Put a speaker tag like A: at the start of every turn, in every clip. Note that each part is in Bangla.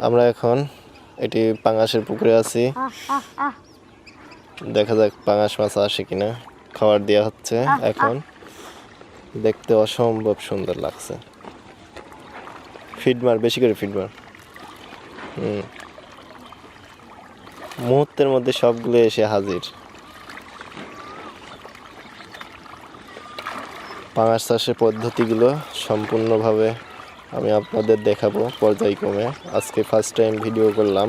A: আমরা এখন এটি পাঙাশের পুকুরে আছি। দেখা যাক পাঙাশ মাছ আসে কিনা। খাবার দেওয়া হচ্ছে এখন। দেখতে অসম্ভব সুন্দর লাগছে। ফিড মার, বেশি করে ফিড মার। মুহূর্তের মধ্যে সবগুলো এসে হাজির। পাঙাশ চাষের পদ্ধতিগুলো সম্পূর্ণভাবে আমি আপনাদের দেখাবো পর্যায়ক্রমে। আজকে ফার্স্ট টাইম ভিডিও করলাম।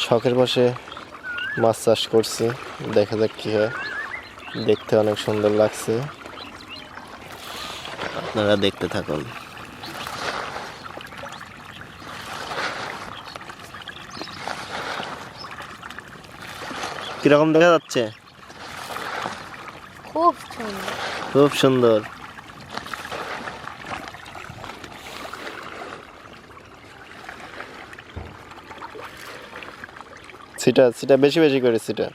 A: শখের বশে মাছ চাষ করছি, দেখা যাক কী হয়। দেখতে অনেক সুন্দর লাগছে, আপনারা দেখতে থাকুন। কিরকম দেখা যাচ্ছে?
B: খুব সুন্দর,
A: খুব সুন্দর। সিটা সিটা বেশি বেশি করে সিটা,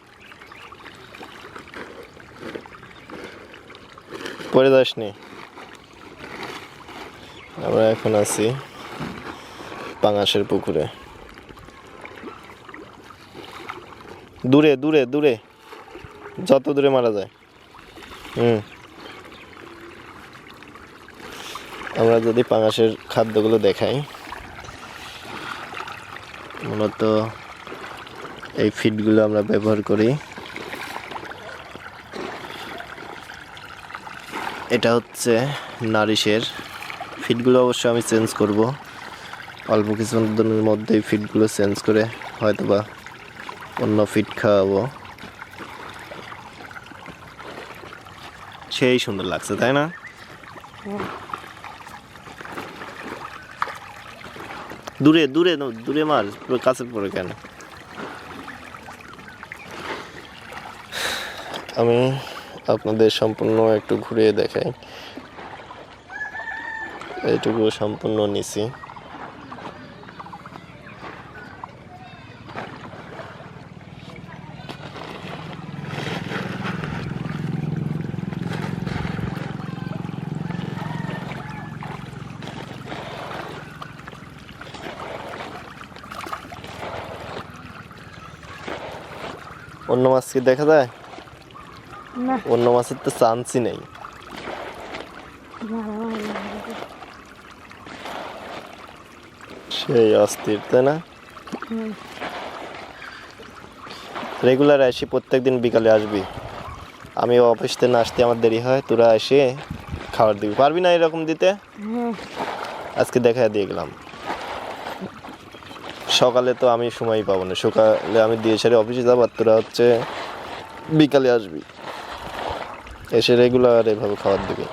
A: পরে যাসনি। আমরা এখন আছি পাঙাশের পুকুরে। দূরে দূরে দূরে, যত দূরে মারা যায়। আমরা যদি পাঙাশের খাদ্যগুলো দেখাই, মূলত এই ফিডগুলো আমরা ব্যবহার করি। এটা হচ্ছে নারিশের ফিডগুলো। অবশ্য আমি চেঞ্জ করব অল্প কিছুদিনের মধ্যেই। ফিডগুলো চেঞ্জ করে হয়তোবা অন্য ফিড খাওয়াবো। সেই সুন্দর লাগছে, তাই না? দূরে দূরে দূরে মার, কাছে পড়ে কেন? আমি আপনাদের সম্পূর্ণ একটু ঘুরিয়ে দেখাই। এইটুকু সম্পূর্ণ নিছি। অন্য মাছ কি দেখা যায়? অন্য মাছের তো চান্সই নেই। সেই অস্থির, তাই না? রেগুলার আসি, প্রত্যেকদিন বিকালে আসবি। আমি অফিস থেকে আসতে আমার দেরি হয়, তোরা এসে খাবার দিবি। পারবি না এরকম দিতে? আজকে দেখা দিয়ে গেলাম। সকালে তো আমি সময় পাবো না, সকালে আমি দিয়ে সারি অফিসে যাবো, আর তোরা হচ্ছে বিকালে আসবি, এসে রেগুলার এভাবে খাবার দিবি।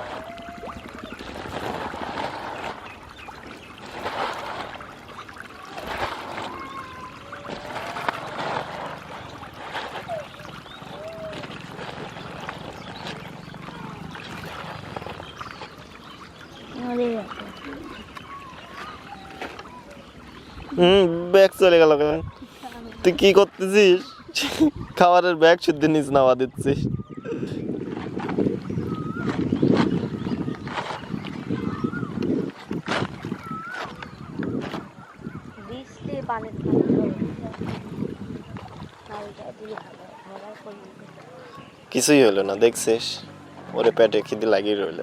A: ব্যাগ চলে গেল কেন? তুই কি করতেছিস? খাবারের ব্যাগ শুদ্ধ নিচ নামা দিচ্ছিস। কিছুই হলো না, দেখছিস? ওরে পেটে খিদে লাগিয়ে রইল।